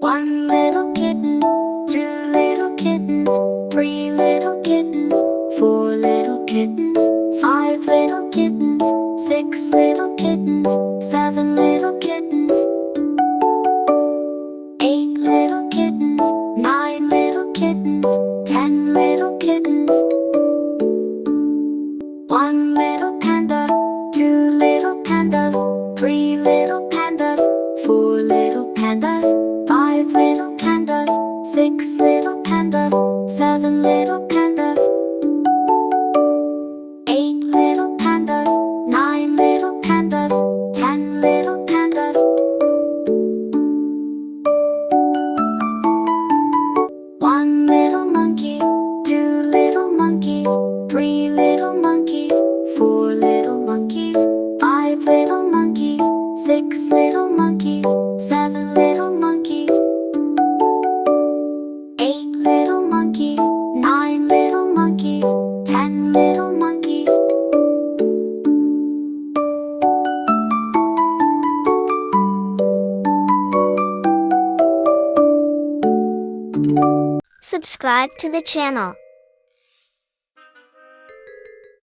One little kitten, two little kittens, three little kittens, four little kittens, five little kittens, six little kittens, seven little kittens, eight little kittens, nine little kittens, 10 little kittens. One little panda, two little pandas, three little pandas, four little pandas, five little pandas, six little pandas, seven little pandas, eight little pandas, nine little pandas, 10 little pandas. One little monkey, two little monkeys, three little monkeys, four little monkeys, five little monkeys, six little monkeys, seven little monkeys, eight little monkeys, nine little monkeys, 10 little monkeys. Subscribe to the channel.